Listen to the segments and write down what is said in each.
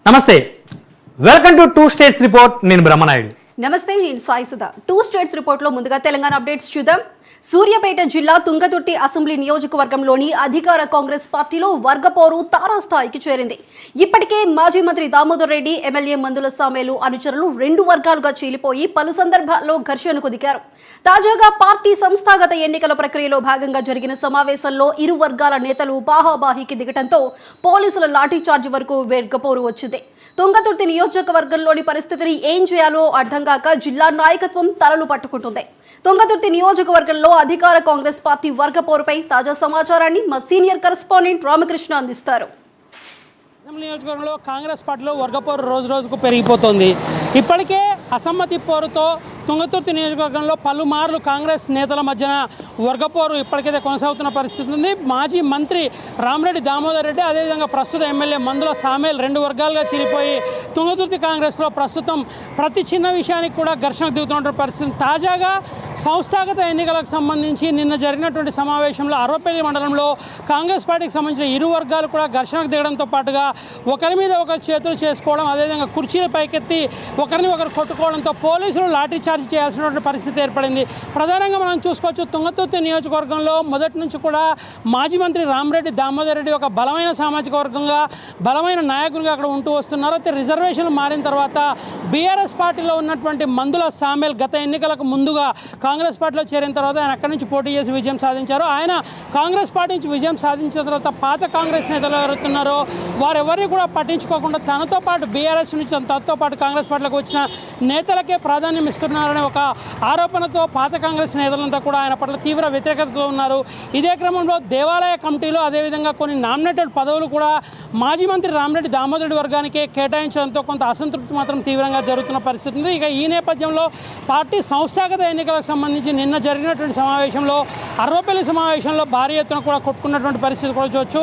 నమస్తే, welcome to two states report. నేను బ్రహ్మనాయుడు. నమస్తే, నేను Sai Sudha. Two states report లో ముందుగా తెలంగాణ అప్డేట్స్ చూద్దాం. సూర్యాపేట జిల్లా తుంగతుర్తి అసెంబ్లీ నియోజకవర్గంలోని అధికార కాంగ్రెస్ పార్టీలో వర్గపోరు తారాస్థాయికి చేరింది. ఇప్పటికే మాజీ మంత్రి దామోదర్ రెడ్డి, ఎమ్మెల్యే మందుల సామేలు అనుచరులు రెండు వర్గాలుగా చీలిపోయి పలు సందర్భాల్లో ఘర్షణకు దిగారు. తాజాగా పార్టీ సంస్థాగత ఎన్నికల ప్రక్రియలో భాగంగా జరిగిన సమావేశంలో ఇరు వర్గాల నేతలు బాహాబాహికి దిగటంతో పోలీసుల లాఠీచార్జ్ వరకు వర్గపోరు వచ్చింది. తుంగతుర్తి నియోజకవర్గంలోని పరిస్థితిని ఏం చేయాలో అర్థం కాక జిల్లా నాయకత్వం తలలు పట్టుకుంటుంది. తుంగతుర్తి నియోజకవర్గంలో అధికార కాంగ్రెస్ పార్టీ వర్గపోరుపై తాజా సమాచారాన్ని మా సీనియర్ కరెస్పాండెంట్ రామకృష్ణ అందిస్తారు. అసెంబ్లీ నియోజకవర్గంలో కాంగ్రెస్ పార్టీలో వర్గపోరు రోజు రోజుకు పెరిగిపోతుంది. ఇప్పటికే అసమ్మతి పోరుతో తుంగతుర్తి నియోజకవర్గంలో పలుమార్లు కాంగ్రెస్ నేతల మధ్యన వర్గపోరు ఇప్పటికైతే కొనసాగుతున్న పరిస్థితి ఉంది. మాజీ మంత్రి రామిరెడ్డి దామోదర్ రెడ్డి, అదేవిధంగా ప్రస్తుత ఎమ్మెల్యే మందుల సామేల్ రెండు వర్గాలుగా చీలిపోయి తుంగతుర్తి కాంగ్రెస్లో ప్రస్తుతం ప్రతి చిన్న విషయానికి కూడా ఘర్షణకు దిగుతున్న పరిస్థితి. తాజాగా సంస్థాగత ఎన్నికలకు సంబంధించి నిన్న జరిగినటువంటి సమావేశంలో అరవపల్లి మండలంలో కాంగ్రెస్ పార్టీకి సంబంధించిన ఇరు వర్గాలు కూడా ఘర్షణకు దిగడంతో పాటుగా ఒకరి మీద ఒకరు చేతులు చేసుకోవడం, అదేవిధంగా కుర్చీని పైకెత్తి ఒకరిని ఒకరు కొట్టుకోవడంతో పోలీసులు లాఠీచార్జ్ చేయాల్సినటువంటి పరిస్థితి ఏర్పడింది. ప్రధానంగా మనం చూసుకోవచ్చు, తుంగతుర్తి నియోజకవర్గంలో మొదటి నుంచి కూడా మాజీ మంత్రి రామిరెడ్డి దామోదర్ రెడ్డి ఒక బలమైన సామాజిక వర్గంగా, బలమైన నాయకునిగా అక్కడ ఉంటూ వస్తున్నారు. అయితే రిజర్వేషన్లు మారిన తర్వాత బీఆర్ఎస్ పార్టీలో ఉన్నటువంటి మందుల సామేల్ గత ఎన్నికలకు ముందుగా కాంగ్రెస్ పార్టీలో చేరిన తర్వాత ఆయన అక్కడి నుంచి పోటీ చేసి విజయం సాధించారు. ఆయన కాంగ్రెస్ పార్టీ నుంచి విజయం సాధించిన తర్వాత పాత కాంగ్రెస్ నేతలు ఎవరుతున్నారో వారెవరిని కూడా పట్టించుకోకుండా తనతో పాటు బీఆర్ఎస్ నుంచి తనతో పాటు కాంగ్రెస్ పార్టీలోకి వచ్చిన నేతలకే ప్రాధాన్యం ఇస్తున్నారనే ఒక ఆరోపణతో పాత కాంగ్రెస్ నేతలంతా కూడా ఆయన పట్ల తీవ్ర వ్యతిరేకతలో ఉన్నారు. ఇదే క్రమంలో దేవాలయ కమిటీలో అదేవిధంగా కొన్ని నామినేటెడ్ పదవులు కూడా మాజీ మంత్రి రామిరెడ్డి దామోదర్ రెడ్డి వర్గానికే కేటాయించడంతో కొంత అసంతృప్తి మాత్రం తీవ్రంగా జరుగుతున్న పరిస్థితి ఉంది. ఇక ఈ నేపథ్యంలో పార్టీ సంస్థాగత ఎన్నికలకు సంబంధించి నిన్న జరిగినటువంటి సమావేశంలో అరవపల్లి సమావేశంలో భారీ ఎత్తున కూడా కొట్టుకున్నటువంటి పరిస్థితి కూడా చూడవచ్చు.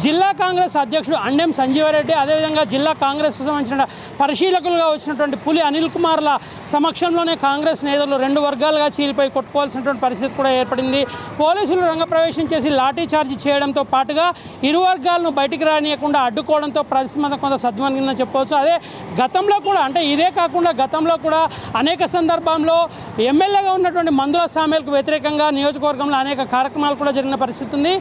జిల్లా కాంగ్రెస్ అధ్యక్షుడు అండెం సంజీవారెడ్డి, అదేవిధంగా జిల్లా కాంగ్రెస్కు సంబంధించిన పరిశీలకులుగా వచ్చినటువంటి పులి అనిల్ కుమార్ల సమక్షంలోనే కాంగ్రెస్ నేతలు రెండు వర్గాలుగా చీలిపోయి కొట్టుకోవాల్సినటువంటి పరిస్థితి కూడా ఏర్పడింది. పోలీసులు రంగప్రవేశం చేసి లాఠీ చార్జ్ చేయడంతో పాటుగా ఇరు వర్గాలను బయటికి రానియకుండా అడ్డుకోవడంతో పరిస్థితి మీద కొంత సద్మనిందని చెప్పవచ్చు. అదే గతంలో కూడా, అంటే ఇదే కాకుండా గతంలో కూడా అనేక సందర్భంలో ఎమ్మెల్యేగా ఉన్నటువంటి మందుల సామేల్కు వ్యతిరేకంగా నియోజకవర్గంలో అనేక కార్యక్రమాలు కూడా జరిగిన పరిస్థితి ఉంది.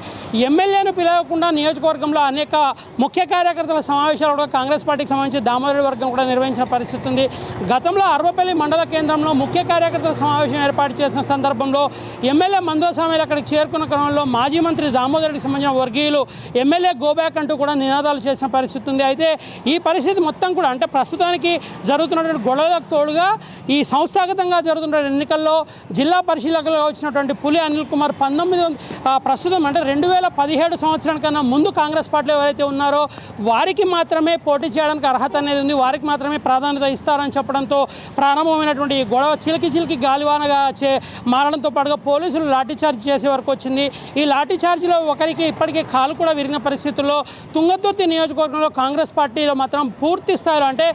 ఎమ్మెల్యేను పిలవకుండా నియోజకవర్గంలో అనేక ముఖ్య కార్యకర్తల సమావేశాలు కూడా కాంగ్రెస్ పార్టీకి సంబంధించి దామోదర్ వర్గం కూడా నిర్వహించిన పరిస్థితి ఉంది. గతంలో అరవపల్లి మండల కేంద్రంలో ముఖ్య కార్యకర్తల సమావేశం ఏర్పాటు చేసిన సందర్భంలో ఎమ్మెల్యే మందుల సామేల్ అక్కడికి చేరుకున్న క్రమంలో మాజీ మంత్రి దామోదర్ రెడ్డికి సంబంధించిన వర్గీయులు ఎమ్మెల్యే గోబ్యాక్ అంటూ కూడా నినాదాలు చేసిన పరిస్థితి ఉంది. అయితే ఈ పరిస్థితి మొత్తం కూడా, అంటే ప్రస్తుతానికి జరుగుతున్నటువంటి గొడవలకు తోడుగా ఈ సంస్థాగతంగా జరుగుతున్న ఎన్నికల్లో జిల్లా పరిశీలకులుగా వచ్చినటువంటి పులి అనిల్ కుమార్ ప్రస్తుతం అంటే 2017 సంవత్సరానికన్నా ముందు కాంగ్రెస్ పార్టీలో ఎవరైతే ఉన్నారో వారికి మాత్రమే పోటీ చేయడానికి అర్హత అనేది ఉంది, వారికి మాత్రమే ప్రాధాన్యత ఇస్తారని చెప్పడంతో ప్రారంభమైనటువంటి ఈ గొడవ చిలికి గాలివానగా మారడంతో పాటుగా పోలీసులు లాఠీచార్జ్ చేసే వరకు వచ్చింది. ఈ లాఠీచార్జ్లో ఒకరికి ఇప్పటికే కాలు కూడా విరిగిన పరిస్థితుల్లో తుంగతుర్తి నియోజకవర్గంలో కాంగ్రెస్ పార్టీలో మాత్రం పూర్తి స్థాయిలో, అంటే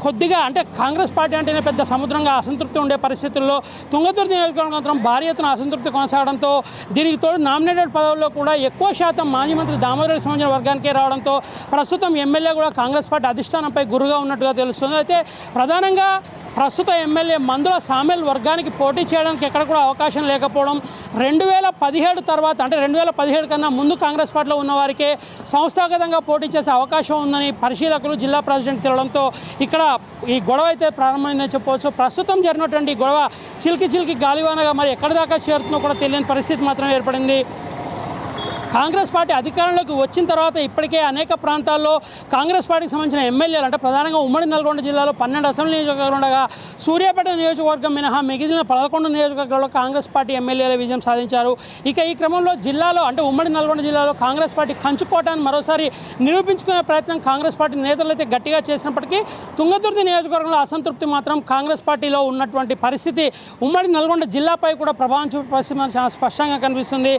కొద్దిగా, అంటే కాంగ్రెస్ పార్టీ అంటేనే పెద్ద సముద్రంగా అసంతృప్తి ఉండే పరిస్థితుల్లో తుంగతుర్తి నియోజకవర్గం మాత్రం భారీ ఎత్తున అసంతృప్తి కొనసాగడంతో దీనికి తోడు నామినేటెడ్ పదవుల్లో కూడా ఎక్కువ శాతం మాజీ మంత్రి దామోదర్ సంబంధించిన వర్గానికే రావడంతో ప్రస్తుతం ఎమ్మెల్యే కూడా కాంగ్రెస్ పార్టీ అధిష్టానంపై గురుగా ఉన్నట్టుగా తెలుస్తుంది. అయితే ప్రధానంగా ప్రస్తుత ఎమ్మెల్యే మందుల సామేల్ వర్గానికి పోటీ చేయడానికి ఎక్కడ కూడా అవకాశం లేకపోవడం, 2017 తర్వాత, అంటే 2017 కన్నా ముందు కాంగ్రెస్ పార్టీలో ఉన్న వారికే సంస్థాగతంగా పోటీ చేసే అవకాశం ఉందని పరిశీలకులు, జిల్లా ప్రెసిడెంట్ తెలడంతో ఇక్కడ ఈ గొడవ అయితే ప్రారంభమైందని చెప్పవచ్చు. ప్రస్తుతం జరిగినటువంటి గొడవ చిలికి గాలివానగా మరి ఎక్కడి దాకా చేరుతుందో కూడా తెలియని పరిస్థితి మాత్రం ఏర్పడింది. కాంగ్రెస్ పార్టీ అధికారంలోకి వచ్చిన తర్వాత ఇప్పటికే అనేక ప్రాంతాల్లో కాంగ్రెస్ పార్టీకి సంబంధించిన ఎమ్మెల్యేలు, అంటే ప్రధానంగా ఉమ్మడి నల్గొండ జిల్లాలో 12 అసెంబ్లీ నియోజకవర్గాలు ఉండగా సూర్యాపేట నియోజకవర్గం మినహా మిగిలిన 11 నియోజకవర్గాల్లో కాంగ్రెస్ పార్టీ ఎమ్మెల్యేల విజయం సాధించారు. ఇక ఈ క్రమంలో జిల్లాలో, అంటే ఉమ్మడి నల్గొండ జిల్లాలో కాంగ్రెస్ పార్టీ కంచుకోవటాన్ని మరోసారి నిరూపించుకునే ప్రయత్నం కాంగ్రెస్ పార్టీ నేతలు అయితే గట్టిగా చేసినప్పటికీ తుంగతుర్తి నియోజకవర్గంలో అసంతృప్తి మాత్రం కాంగ్రెస్ పార్టీలో ఉన్నటువంటి పరిస్థితి ఉమ్మడి నల్గొండ జిల్లాపై కూడా ప్రభావం చూపే పరిస్థితి చాలా స్పష్టంగా కనిపిస్తుంది.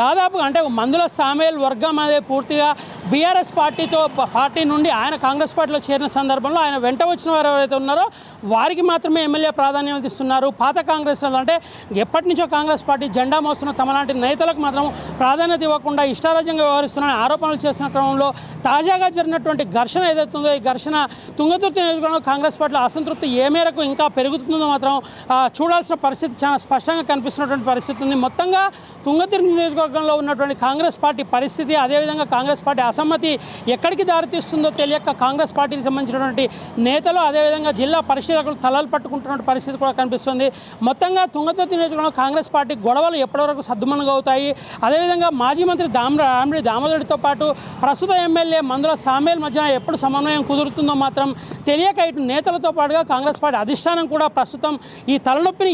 దాదాపు, అంటే మందుల మందుల సామేల్ వర్గం అనేది పూర్తిగా బీఆర్ఎస్ పార్టీ నుండి ఆయన కాంగ్రెస్ పార్టీలో చేరిన సందర్భంలో ఆయన వెంట వచ్చిన వారు ఎవరైతే ఉన్నారో వారికి మాత్రమే ఎమ్మెల్యే ప్రాధాన్యత ఇస్తున్నారు. పాత కాంగ్రెస్ అంటే ఎప్పటి నుంచో కాంగ్రెస్ పార్టీ జెండా మోస్తున్న తమలాంటి నేతలకు మాత్రం ప్రాధాన్యత ఇవ్వకుండా ఇష్టారాజ్యంగా వ్యవహరిస్తున్న ఆరోపణలు చేస్తున్న క్రమంలో తాజాగా జరిగినటువంటి ఘర్షణ ఏదైతుందో ఈ ఘర్షణ తుంగతుర్తి నియోజకవర్గంలో కాంగ్రెస్ పార్టీలో అసంతృప్తి ఏ మేరకు ఇంకా పెరుగుతుందో మాత్రం చూడాల్సిన పరిస్థితి చాలా స్పష్టంగా కనిపిస్తున్నటువంటి పరిస్థితి ఉంది. మొత్తంగా తుంగతుర్తి నియోజకవర్గంలో ఉన్నటువంటి కాంగ్రెస్ పార్టీ పరిస్థితి, అదేవిధంగా కాంగ్రెస్ పార్టీ అసమ్మతి ఎక్కడికి దారితీస్తుందో తెలియక కాంగ్రెస్ పార్టీకి సంబంధించినటువంటి నేతలు అదేవిధంగా జిల్లా పరిశీలకులు తలలు పట్టుకుంటున్న పరిస్థితి కూడా కనిపిస్తుంది. మొత్తంగా తుంగతుర్తి నియోజకవర్గంలో కాంగ్రెస్ పార్టీ గొడవలు ఎప్పటివరకు సద్దుమణుగవుతాయి, అదేవిధంగా మాజీ మంత్రి రామిరెడ్డి దామోదరుడితో పాటు ప్రస్తుత ఎమ్మెల్యే మందుల సామేల్ మధ్య ఎప్పుడు సమన్వయం కుదురుతుందో మాత్రం తెలియక ఇటు నేతలతో పాటుగా కాంగ్రెస్ పార్టీ అధిష్టానం కూడా ప్రస్తుతం ఈ తలనొప్పిని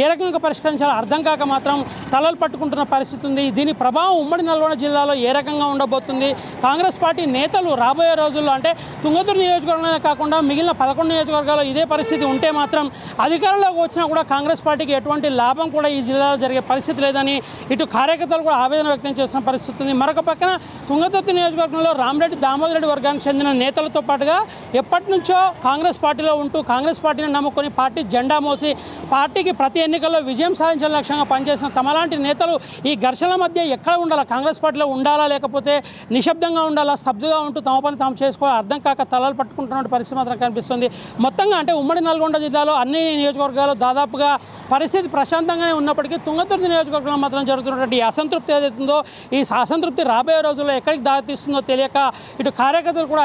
ఏ రకంగా పరిష్కరించాలో అర్థం కాక మాత్రం తలలు పట్టుకుంటున్న పరిస్థితి ఉంది. దీని ప్రభావం ఉమ్మడి నల్గొండ జిల్లాలో ఏ రకంగా ఉండబోతుంది, కాంగ్రెస్ పార్టీ నేతలు రాబోయే రోజుల్లో అంటే తుంగతుర్తి నియోజకవర్గంలోనే కాకుండా మిగిలిన 11 నియోజకవర్గాల్లో ఇదే పరిస్థితి ఉంటే మాత్రం అధికారంలోకి వచ్చినా కూడా కాంగ్రెస్ పార్టీకి ఎటువంటి లాభం కూడా ఈ జిల్లాలో జరిగే పరిస్థితి లేదని ఇటు కార్యకర్తలు కూడా ఆవేదన వ్యక్తం చేస్తున్న పరిస్థితి ఉంది. మరొక పక్కన తుంగతుర్తి నియోజకవర్గంలో రామిరెడ్డి దామోదరెడ్డి వర్గానికి చెందిన నేతలతో పాటుగా ఎప్పటి నుంచో కాంగ్రెస్ పార్టీలో ఉంటూ కాంగ్రెస్ పార్టీని నమ్ముకొని పార్టీ జెండా మోసి పార్టీకి ప్రతి ఎన్నికల్లో విజయం సాధించాలని లక్ష్యంగా పనిచేసిన తమలాంటి నేతలు ఈ ఘర్షణల మధ్య ఎక్కడ ఉండాలా, కాంగ్రెస్ పార్టీలో ఉండాలా లేకపోతే నిశ్శబ్దంగా ఉండాలా, స్తబ్దుగా ఉంటూ తమ పని తాము చేసుకోవాలి అర్థం కాక తలలు పట్టుకుంటున్న పరిస్థితి మాత్రం కనిపిస్తుంది. మొత్తంగా అంటే ఉమ్మడి నల్గొండ జిల్లాలో అన్ని నియోజకవర్గాలు దాదాపుగా పరిస్థితి ప్రశాంతంగానే ఉన్నప్పటికీ తుంగతుర్తి నియోజకవర్గంలో మాత్రం జరుగుతున్నటువంటి ఈ అసంతృప్తి ఏదైతుందో ఈ అసంతృప్తి రాబోయే రోజుల్లో ఎక్కడికి దారితీస్తుందో తెలియక ఇటు కార్యకర్తలు కూడా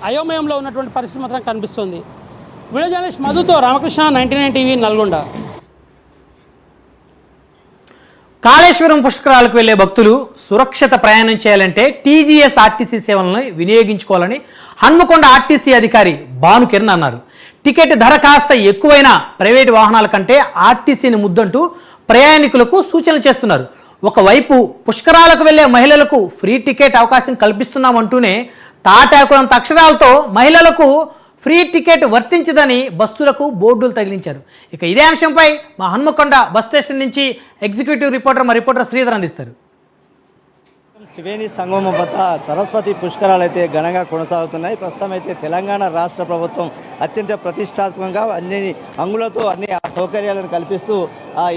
అయోమయంలో ఉన్నటువంటి పరిస్థితి మాత్రం కనిపిస్తుంది. వీడియో జర్నలిస్ట్ మధుతో రామకృష్ణ, 99 టీవీ, నల్గొండ. కాళేశ్వరం పుష్కరాలకు వెళ్లే భక్తులు సురక్షిత ప్రయాణం చేయాలంటే టీజీఎస్ ఆర్టీసీ సేవలను వినియోగించుకోవాలని హన్మకొండ ఆర్టీసీ అధికారి భానుకిరణ్ అన్నారు. టికెట్ ధర కాస్త ఎక్కువైన ప్రైవేటు వాహనాల కంటే ఆర్టీసీని ముద్దంటూ ప్రయాణికులకు సూచనలు చేస్తున్నారు. ఒకవైపు పుష్కరాలకు వెళ్లే మహిళలకు ఫ్రీ టికెట్ అవకాశం కల్పిస్తున్నామంటూనే తాటాకులంత అక్షరాలతో మహిళలకు ఫ్రీ టికెట్ వర్తించదని బస్సులకు బోర్డులు తగిలించారు. ఇక ఇదే అంశంపై మా హన్మకొండ బస్ స్టేషన్ నుంచి ఎగ్జిక్యూటివ్ రిపోర్టర్ శ్రీధర్ అందిస్తారు. త్రివేణి సంగమం వద్ద సరస్వతి పుష్కరాలు అయితే ఘనంగా కొనసాగుతున్నాయి. ప్రస్తుతం అయితే తెలంగాణ రాష్ట్ర ప్రభుత్వం అత్యంత ప్రతిష్టాత్మకంగా అన్ని అంగులతో అన్ని సౌకర్యాలను కల్పిస్తూ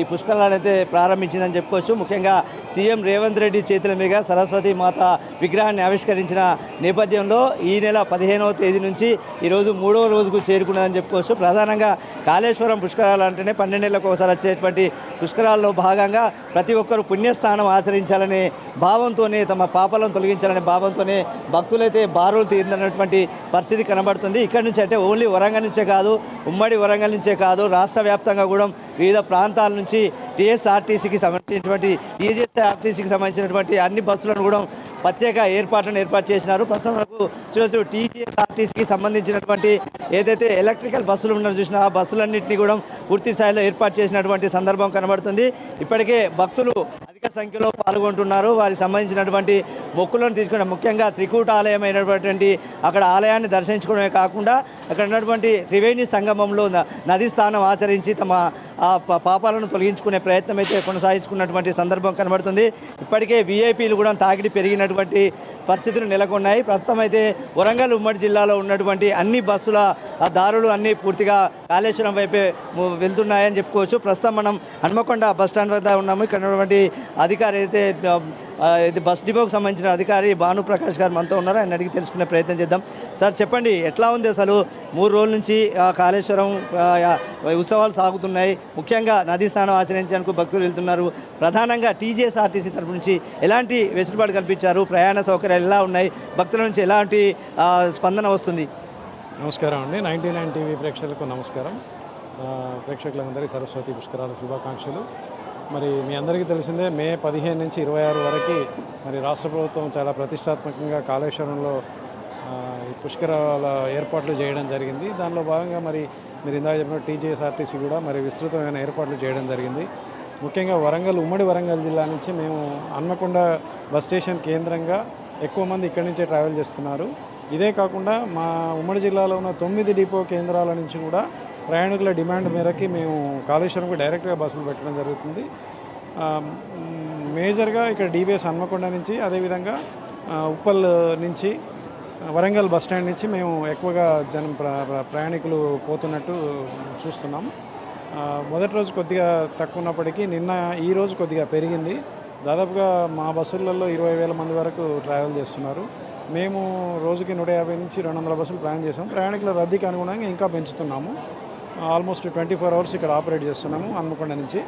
ఈ పుష్కరాలను అయితే ప్రారంభించిందని చెప్పుకోవచ్చు. ముఖ్యంగా సీఎం రేవంత్ రెడ్డి చేతుల మీద సరస్వతి మాత విగ్రహాన్ని ఆవిష్కరించిన నేపథ్యంలో ఈ నెల 15వ తేదీ నుంచి ఈరోజు 3వ రోజుకు చేరుకున్నదని చెప్పుకోవచ్చు. ప్రధానంగా కాళేశ్వరం పుష్కరాలు అంటేనే 12 నెలలకు ఒకసారి వచ్చేటువంటి పుష్కరాల్లో భాగంగా ప్రతి ఒక్కరూ పుణ్యస్థానం ఆచరించాలనే భావంతోనే తమ పాపాలను తొలగించాలనే భావంతోనే భక్తులైతే బారులు తీరినటువంటి పరిస్థితి కనబడుతుంది. ఇక్కడి నుంచి అంటే ఓన్లీ వరంగల్ నుంచే కాదు, ఉమ్మడి వరంగల్ నుంచే కాదు, రాష్ట్ర వ్యాప్తంగా కూడా వివిధ ప్రాంతాల నుంచి టీఎస్ఆర్టీసీకి సంబంధించినటువంటి అన్ని బస్సులను కూడా ప్రత్యేక ఏర్పాటు చేసినారు. ప్రస్తుతం మనకు చూడొచ్చు టీఎస్ఆర్టీసీకి సంబంధించినటువంటి ఏదైతే ఎలక్ట్రికల్ బస్సులు ఉన్నారో చూసిన ఆ బస్సులన్నింటినీ కూడా పూర్తి స్థాయిలో ఏర్పాటు చేసినటువంటి సందర్భం కనబడుతుంది. ఇప్పటికే భక్తులు అధిక సంఖ్యలో పాల్గొంటున్నారు. వారికి సంబంధించినటువంటి మొక్కులను తీసుకున్న ముఖ్యంగా త్రికూట ఆలయం అయినటువంటి అక్కడ ఆలయాన్ని దర్శించుకోవడమే కాకుండా అక్కడ ఉన్నటువంటి త్రివేణి సంగమంలో నది స్నానం ఆచరించి తమ పాపాలను తొలగించుకునే ప్రయత్నం అయితే కొనసాగించుకున్నటువంటి సందర్భం కనబడుతుంది. ఇప్పటికే వీఐపీలు కూడా తాకిడి పెరిగినటువంటి పరిస్థితులు నెలకొన్నాయి. ప్రస్తుతం అయితే వరంగల్ ఉమ్మడి జిల్లాలో ఉన్నటువంటి అన్ని బస్సుల దారులు అన్నీ పూర్తిగా కాళేశ్వరం వైపే వెళ్తున్నాయని చెప్పుకోవచ్చు. ప్రస్తుతం మనం హన్మకొండ బస్ స్టాండ్ వద్ద ఉన్నాము. ఇక్కడ ఉన్నటువంటి అధికారి అయితే బస్ డిపోకి సంబంధించిన అధికారి భానుప్రకాష్ గారు మనతో ఉన్నారు. ఆయన అడిగి తెలుసుకునే ప్రయత్నం చేద్దాం. సార్ చెప్పండి, ఎట్లా ఉంది అసలు 3 రోజుల నుంచి కాళేశ్వరం ఉత్సవాలు సాగుతున్నాయి. ముఖ్యంగా నదీ స్నానం ఆచరించేందుకు భక్తులు వెళ్తున్నారు. ప్రధానంగా టీజీఎస్ఆర్టీసీ తరపు నుంచి ఎలాంటి వెసులుబాటు కల్పించారు? ప్రయాణ సౌకర్యాలు ఎలా ఉన్నాయి? భక్తుల నుంచి ఎలాంటి స్పందన వస్తుంది? నమస్కారం అండి. 99 టీవీ ప్రేక్షకులకు నమస్కారం. ప్రేక్షకులందరికీ సరస్వతి పుష్కరాల శుభాకాంక్షలు. మరి మీ అందరికీ తెలిసిందే, మే 15 నుంచి 26 వరకు మరి రాష్ట్ర ప్రభుత్వం చాలా ప్రతిష్టాత్మకంగా కాళేశ్వరంలో ఈ పుష్కరాల ఏర్పాట్లు చేయడం జరిగింది. దానిలో భాగంగా మరి మీరు ఇందాక చెప్పిన టీజీఎస్ఆర్టీసీ కూడా మరి విస్తృతమైన ఏర్పాట్లు చేయడం జరిగింది. ముఖ్యంగా ఉమ్మడి వరంగల్ జిల్లా నుంచి మేము హన్మకొండ బస్ స్టేషన్ కేంద్రంగా ఎక్కువ మంది ఇక్కడి నుంచే ట్రావెల్ చేస్తున్నారు. ఇదే కాకుండా మా ఉమ్మడి జిల్లాలో ఉన్న 9 డిపో కేంద్రాల నుంచి కూడా ప్రయాణికుల డిమాండ్ మేరకి మేము కాళేశ్వరంకు డైరెక్ట్గా బస్సులు పెట్టడం జరుగుతుంది. మేజర్గా ఇక్కడ డిబిఎస్ హన్మకొండ నుంచి, అదేవిధంగా ఉప్పల్ నుంచి, వరంగల్ బస్ స్టాండ్ నుంచి మేము ఎక్కువగా ప్రయాణికులు పోతున్నట్టు చూస్తున్నాం. మొదటి రోజు కొద్దిగా తక్కువ ఉన్నప్పటికీ ఈ రోజు కొద్దిగా పెరిగింది. దాదాపుగా మా బస్సులలో 20,000 మంది వరకు ట్రావెల్ చేస్తున్నారు. మేము రోజుకి 150 నుంచి 200 బస్సులు ప్లాన్ చేసాం. ప్రయాణికుల రద్దీకి అనుగుణంగా ఇంకా పెంచుతున్నాము. ఆల్మోస్ట్ 24 అవర్స్ ఇక్కడ ఆపరేట్ చేస్తున్నాము హన్మకొండ నుంచి.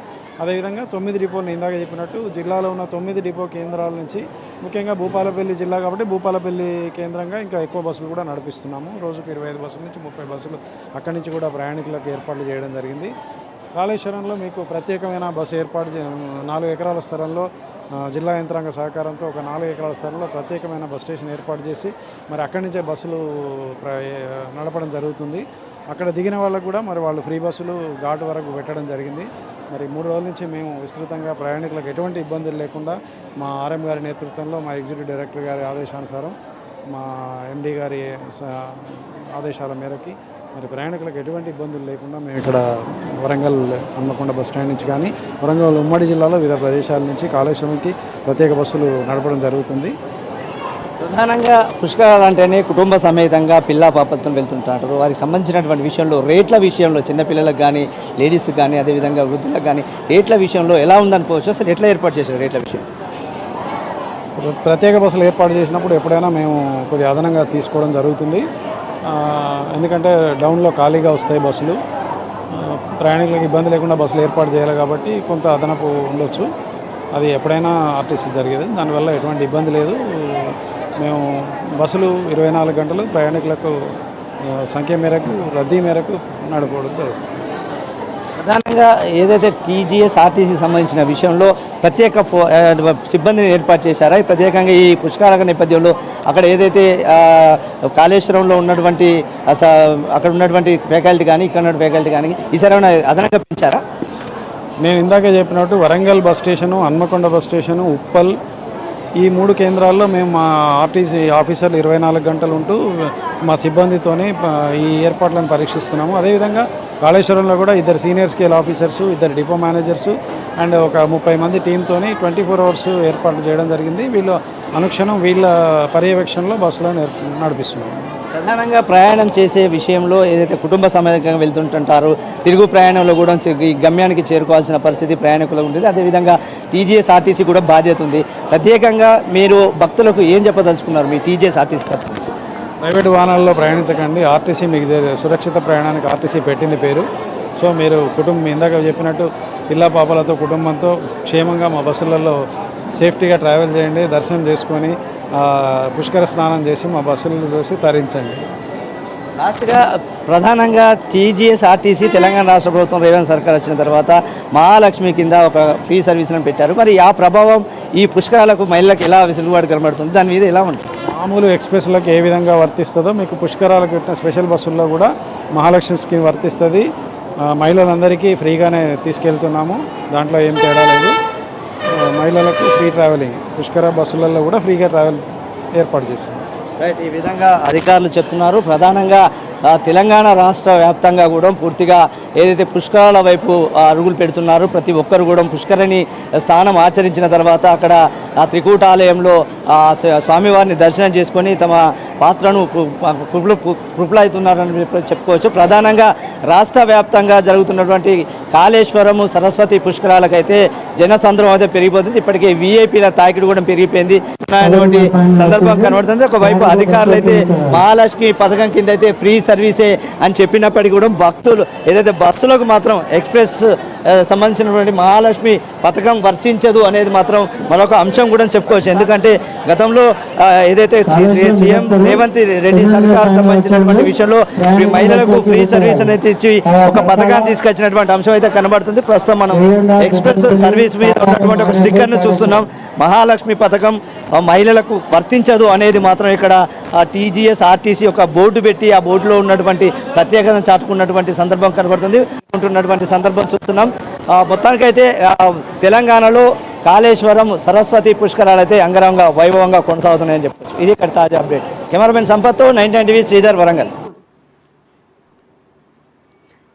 అదేవిధంగా 9 డిపోలు ఇందాక చెప్పినట్టు జిల్లాలో ఉన్న 9 డిపో కేంద్రాల నుంచి, ముఖ్యంగా భూపాలపల్లి జిల్లా కాబట్టి భూపాలపల్లి కేంద్రంగా ఇంకా ఎక్కువ బస్సులు కూడా నడిపిస్తున్నాము. రోజుకు 25 బస్సుల నుంచి 30 బస్సులు అక్కడి నుంచి కూడా ప్రయాణికులకు ఏర్పాట్లు చేయడం జరిగింది. కాళేశ్వరంలో మీకు ప్రత్యేకమైన బస్సు ఏర్పాటు 4 ఎకరాల స్థలంలో జిల్లా యంత్రాంగ సహకారంతో ఒక 4 ఎకరాల స్థలంలో ప్రత్యేకమైన బస్ స్టేషన్ ఏర్పాటు చేసి మరి అక్కడి నుంచే బస్సులు నడపడం జరుగుతుంది. అక్కడ దిగిన వాళ్ళకు కూడా మరి వాళ్ళు ఫ్రీ బస్సులు ఘాటు వరకు పెట్టడం జరిగింది. మరి 3 రోజుల నుంచి మేము విస్తృతంగా ప్రయాణికులకు ఎటువంటి ఇబ్బందులు లేకుండా మా ఆర్ఎం గారి నేతృత్వంలో, మా ఎగ్జిక్యూటివ్ డైరెక్టర్ గారి ఆదేశానుసారం, మా ఎండి గారి ఆదేశాల మేరకి మరి ప్రయాణికులకు ఎటువంటి ఇబ్బందులు లేకుండా మేము ఇక్కడ వరంగల్ హన్మకొండ బస్ స్టాండ్ నుంచి కానీ వరంగల్ ఉమ్మడి జిల్లాలో వివిధ ప్రదేశాల నుంచి కాళేశ్వరంకి ప్రత్యేక బస్సులు నడపడం జరుగుతుంది. ప్రధానంగా పుష్కరాలు అంటేనే కుటుంబ సమేతంగా పిల్లా పాపలతో వెళ్తుంటారు. వారికి సంబంధించినటువంటి విషయంలో రేట్ల విషయంలో చిన్నపిల్లలకు కానీ లేడీస్కి కానీ అదేవిధంగా వృద్ధులకు కానీ రేట్ల విషయంలో ఎలా ఉందనుకోవచ్చు? అసలు ఎట్లా ఏర్పాటు చేశారు రేట్ల విషయం? ప్రత్యేక బస్సులు ఏర్పాటు చేసినప్పుడు ఎప్పుడైనా మేము కొద్దిగా అదనంగా తీసుకోవడం జరుగుతుంది. ఎందుకంటే డౌన్లో ఖాళీగా వస్తాయి బస్సులు, ప్రయాణికులకు ఇబ్బంది లేకుండా బస్సులు ఏర్పాటు చేయాలి కాబట్టి కొంత అదనపు ఉండొచ్చు. అది ఎప్పుడైనా ఆర్టీసీ జరిగేది, దానివల్ల ఎటువంటి ఇబ్బంది లేదు. మేము బస్సులు 24 గంటలు ప్రయాణికులకు సంఖ్య మేరకు రద్దీ మేరకు నడపడం జరుగుతుంది. ప్రధానంగా ఏదైతే టీజీఎస్ ఆర్టీసీ సంబంధించిన విషయంలో ప్రత్యేక సిబ్బందిని ఏర్పాటు చేశారా? ప్రత్యేకంగా ఈ పుష్కరాల నేపథ్యంలో అక్కడ ఏదైతే కాళేశ్వరంలో ఉన్నటువంటి అక్కడ ఉన్నటువంటి ఫ్యాకల్టీ కానీ ఇక్కడ ఉన్న ఫ్యాకల్టీ కానీ ఈసారి అదనంగా పెంచారా? నేను ఇందాక చెప్పినట్టు Warangal bus station, Hanamkonda bus station, Uppal ఈ 3 కేంద్రాల్లో మేము మా ఆర్టీసీ ఆఫీసర్లు 24 గంటలు ఉంటూ మా సిబ్బందితోనే ఈ ఏర్పాట్లను పరీక్షిస్తున్నాము. అదేవిధంగా కాళేశ్వరంలో కూడా 2 senior scale officers, 2 depot managers and ఒక 30 మంది టీంతోని 24 అవర్స్ ఏర్పాట్లు చేయడం జరిగింది. వీళ్ళు అనుక్షణం వీళ్ళ పర్యవేక్షణలో బస్సులను నడిపిస్తున్నాము. ప్రధానంగా ప్రయాణం చేసే విషయంలో ఏదైతే కుటుంబ సమేతంగా వెళ్తుంటుంటారో తిరుగు ప్రయాణంలో కూడా ఈ గమ్యానికి చేరుకోవాల్సిన పరిస్థితి ప్రయాణికులకు ఉంటుంది. అదేవిధంగా టీజీఎస్ ఆర్టీసీ కూడా బాధ్యత ఉంది. ప్రత్యేకంగా మీరు భక్తులకు ఏం చెప్పదలుచుకున్నారు మీ టీజీఎస్ ఆర్టీసీ తరఫున? ప్రైవేటు వాహనాల్లో ప్రయాణించకండి. ఆర్టీసీ మీకు సురక్షిత ప్రయాణానికి ఆర్టీసీ పెట్టింది పేరు. సో మీరు ఇందాక చెప్పినట్టు పిల్ల పాపలతో కుటుంబంతో క్షేమంగా మా బస్సులలో సేఫ్టీగా ట్రావెల్ చేయండి. దర్శనం చేసుకొని పుష్కర స్నానం చేసి మా బస్సులను చూసి తరించండి. లాస్ట్గా ప్రధానంగా టీజీఎస్ ఆర్టీసీ తెలంగాణ రాష్ట్ర ప్రభుత్వం రేవంత్ సర్కార్ వచ్చిన తర్వాత మహాలక్ష్మి కింద ఒక ఫ్రీ సర్వీసులను పెట్టారు. మరి ఆ ప్రభావం ఈ పుష్కరాలకు మహిళలకు ఎలా వెసులుబాటు కనబడుతుంది? దాని మీద ఎలా ఉంటుంది? మామూలు ఎక్స్ప్రెస్లకు ఏ విధంగా వర్తిస్తుందో మీకు పుష్కరాలకు పెట్టిన స్పెషల్ బస్సుల్లో కూడా మహాలక్ష్మి స్కీమ్ వర్తిస్తుంది. మహిళలందరికీ ఫ్రీగానే తీసుకెళ్తున్నాము, దాంట్లో ఏం తేడా లేదు. మహిళలకు ఫ్రీ ట్రావెలింగ్ పుష్కర బస్సులలో కూడా ఫ్రీగా ట్రావెల్ ఏర్పాటు చేసుకున్నాం. రైట్, ఈ విధంగా అధికారులు చెప్తున్నారు. ప్రధానంగా తెలంగాణ రాష్ట్ర వ్యాప్తంగా కూడా పూర్తిగా ఏదైతే పుష్కరాల వైపు అరుగులు పెడుతున్నారో ప్రతి ఒక్కరు కూడా పుష్కరిణి స్నానం ఆచరించిన తర్వాత అక్కడ త్రికూటాలయంలో స్వామివారిని దర్శనం చేసుకొని తమ పాత్రను కృపలవుతున్నారని చెప్పుకోవచ్చు. ప్రధానంగా రాష్ట్ర వ్యాప్తంగా జరుగుతున్నటువంటి కాళేశ్వరము సరస్వతి పుష్కరాలకైతే జనసంద్రం అయితే పెరిగిపోతుంది. ఇప్పటికే వీఐపీల తాకిడి కూడా పెరిగిపోయింది అటువంటి సందర్భం కనబడుతుంది. ఒకవైపు అధికారులు అయితే మహాలక్ష్మి పథకం కింద అయితే ఫ్రీ సర్వీసే అని చెప్పినప్పటికీ కూడా భక్తులు ఏదైతే బస్సులకు మాత్రం ఎక్స్ప్రెస్ సంబంధించినటువంటి మహాలక్ష్మి పథకం వర్తించదు అనేది మాత్రం మరొక అంశం కూడా చెప్పుకోవచ్చు. ఎందుకంటే గతంలో ఏదైతే సీఎం రేవంత్ రెడ్డి సర్కార్ సంబంధించినటువంటి విషయంలో మహిళలకు ఫ్రీ సర్వీస్ అనేది ఇచ్చి ఒక పథకాన్ని తీసుకొచ్చినటువంటి అంశం అయితే కనబడుతుంది. ప్రస్తుతం మనం ఎక్స్ప్రెస్ సర్వీస్ మీద ఉన్నటువంటి ఒక స్టిక్కర్ను చూస్తున్నాం. మహాలక్ష్మి పథకం మహిళలకు వర్తించదు అనేది మాత్రం ఇక్కడ టీజీఎస్ ఆర్టీసీ ఒక బోర్డు పెట్టి ఆ బోర్డులో ఉన్నటువంటి ప్రత్యేకతను చాటుకున్నటువంటి సందర్భం కనబడుతుంది. ఉంటున్నటువంటి సందర్భం చూస్తున్నాం. మొత్తానికైతే తెలంగాణలో కాళేశ్వరం సరస్వతి పుష్కరాలు అయితే అంగరంగ వైభవంగా కొనసాగుతున్నాయని చెప్పచ్చు. ఇది ఇక్కడ తాజా అప్డేట్. కెమెరామెన్ సంపత్తో 99 టీవీ శ్రీధర్, వరంగల్.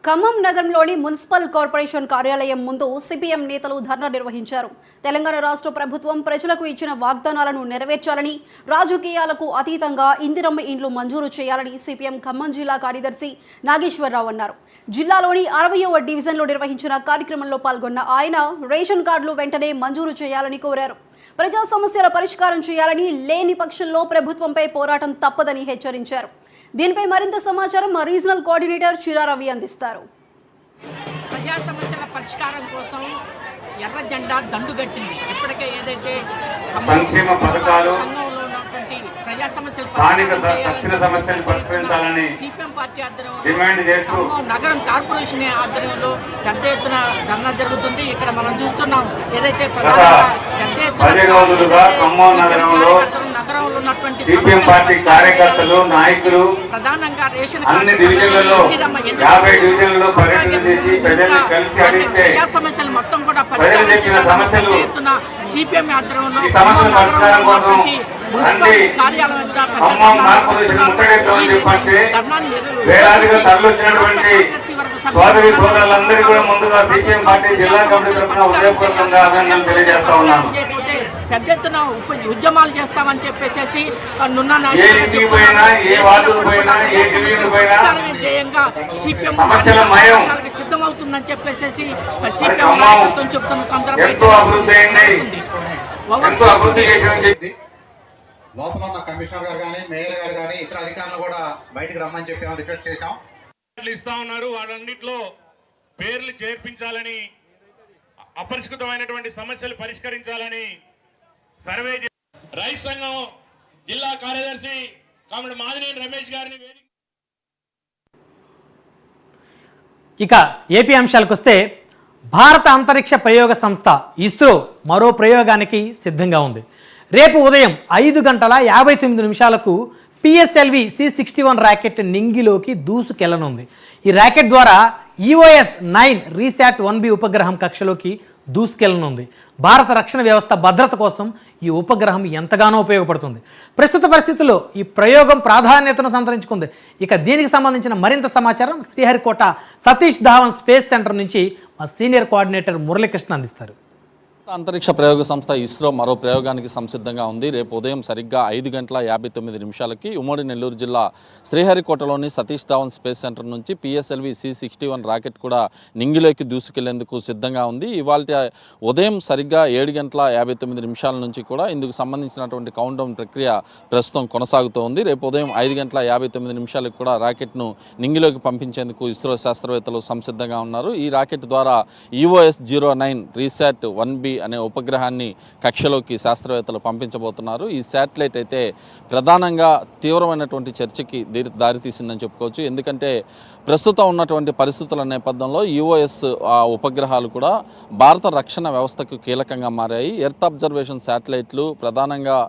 ఖమ్మం నగరంలోని మున్సిపల్ కార్పొరేషన్ కార్యాలయం ముందు సిపిఎం నేతలు ధర్నా నిర్వహించారు. తెలంగాణ రాష్ట్ర ప్రభుత్వం ప్రజలకు ఇచ్చిన వాగ్దానాలను నెరవేర్చాలని, రాజకీయాలకు అతీతంగా ఇందిరమ్మ ఇండ్లు మంజూరు చేయాలని సిపిఎం ఖమ్మం జిల్లా కార్యదర్శి నాగేశ్వరరావు అన్నారు. జిల్లాలోని 60వ డివిజన్లో నిర్వహించిన కార్యక్రమంలో పాల్గొన్న ఆయన రేషన్ కార్డులు వెంటనే మంజూరు చేయాలని కోరారు. ప్రజా సమస్యల పరిష్కారం చేయాలని, లేని పక్షంలో ప్రభుత్వంపై పోరాటం తప్పదని హెచ్చరించారు. దీనిపై మరింత సమాచారం మా రీజనల్ కోఆర్డినేటర్ చిరారవి అందిస్తారు. ప్రజా సమస్యల పరిష్కారం కోసం ఎర్ర జెండా దండుగట్టింది. ఇప్పటికే ఏదైతే సంక్షేమ పథకాలు, సంఘంలో ఉన్నటువంటి ప్రజా సమస్యలు స్థానిక తక్షణ సమస్యలను పరిష్కరించాలని సిపిఎం పార్టీ ఆధ్వర్యంలో డిమాండ్ చేస్తూ నగరం కార్పొరేషన్ ఆధ్వర్యంలో పెద్ద ఎత్తున ధర్నా జరుగుతుంది. ఇక్కడ మనం చూస్తున్నాం ఏదైతే రోజులుగా ఖమ్మం నగరంలో సిపిఎం పార్టీ కార్యకర్తలు, నాయకులు ప్రధానంగా రేషన్ అన్ని డివిజన్లలో 50 డివిజన్లలో పర్యటన చేసి ప్రజల్ని కలిసి అడిగితే ప్రజా సమస్యలు మొత్తం కూడా ప్రజలు చెప్పిన సమస్యలు, సిపిఎం ఆధ్వర్యంలో ఈ సమస్యల పరిష్కారం కోసం రండి ఖమ్మం కార్పొరేషన్ ముట్టడెద్దామని చెప్పంటే వేలాదిగా తరలివచ్చినటువంటి సోదరి సోదరులందరికీ కూడా ముందుగా సిపిఎం పార్టీ జిల్లా కమిటీ తరఫున హృదయపూర్వకంగా అభినందనలు తెలియజేస్తా ఉన్నాను. పెద్ద ఎత్తున ఉద్యమాలు చేస్తామని చెప్పేసి ఏ ఇంటికి పోయినా, ఏ వార్డుకు పోయినా, ఏ డివిజన్ పోయినా సమస్యల మయం సిద్ధమవుతుందని చెప్పేసి చెప్తున్న ఎంతో అభివృద్ధి అయింది, ఎంతో అభివృద్ధి చేసిందని చెప్పి లోపల ఉన్న కమిషనర్ గారు కానీ, మేయర్ గారు కానీ, ఇతర అధికారులు కూడా బయటకు రమ్మని చెప్పి రిక్వెస్ట్ చేశాం. ఇస్తా ఉన్నారు, వాటన్నిటిలో పేర్లు చేర్పించాలని, అపరిష్కృతమైనటువంటి సమస్యలు పరిష్కరించాలని సర్వే రైతు సంఘం జిల్లా కార్యదర్శి కామెడి మాదినేని రమేష్ గారిని ఇక ఏపీ అంశాలకు వస్తే భారత అంతరిక్ష ప్రయోగ సంస్థ ఇస్రో మరో ప్రయోగానికి సిద్ధంగా ఉంది. రేపు ఉదయం 5:59 పిఎస్ఎల్వి C-61 ర్యాకెట్ నింగిలోకి దూసుకెళ్లనుంది. ఈ ర్యాకెట్ ద్వారా EOS-9 రీశాట్ 1B ఉపగ్రహం కక్షలోకి దూసుకెళ్లనుంది. భారత రక్షణ వ్యవస్థ భద్రత కోసం ఈ ఉపగ్రహం ఎంతగానో ఉపయోగపడుతుంది. ప్రస్తుత పరిస్థితుల్లో ఈ ప్రయోగం ప్రాధాన్యతను సంతరించుకుంది. ఇక దీనికి సంబంధించిన మరింత సమాచారం శ్రీహరికోట సతీష్ ధావన్ స్పేస్ సెంటర్ నుంచి మా సీనియర్ కోఆర్డినేటర్ మురళీకృష్ణ అందిస్తారు. అంతరిక్ష ప్రయోగ సంస్థ ఇస్రో మరో ప్రయోగానికి సంసిద్ధంగా ఉంది. రేపు ఉదయం సరిగ్గా 5:59 ఉమ్మడి నెల్లూరు జిల్లా శ్రీహరికోటలోని సతీష్ ధావన్ స్పేస్ సెంటర్ నుంచి పిఎస్ఎల్వి C-61 రాకెట్ కూడా నింగిలోకి దూసుకెళ్లేందుకు సిద్ధంగా ఉంది. ఇవాళ ఉదయం సరిగ్గా 7:59 నుంచి కూడా ఇందుకు సంబంధించినటువంటి కౌంట్డౌన్ ప్రక్రియ ప్రస్తుతం కొనసాగుతూ ఉంది. రేపు ఉదయం 5:59 కూడా రాకెట్ను నింగిలోకి పంపించేందుకు ఇస్రో శాస్త్రవేత్తలు సంసిద్ధంగా ఉన్నారు. ఈ రాకెట్ ద్వారా EOS-09 రీశాట్ 1B అనే ఉపగ్రహాన్ని కక్షలోకి శాస్త్రవేత్తలు పంపించబోతున్నారు. ఈ శాటిలైట్ అయితే ప్రధానంగా తీవ్రమైనటువంటి చర్చకి దారితీసిందని చెప్పుకోవచ్చు. ఎందుకంటే ప్రస్తుతం ఉన్నటువంటి పరిస్థితుల నేపథ్యంలో EOS ఉపగ్రహాలు కూడా భారత రక్షణ వ్యవస్థకు కీలకంగా మారాయి. ఎర్త్ అబ్జర్వేషన్ శాటిలైట్లు ప్రధానంగా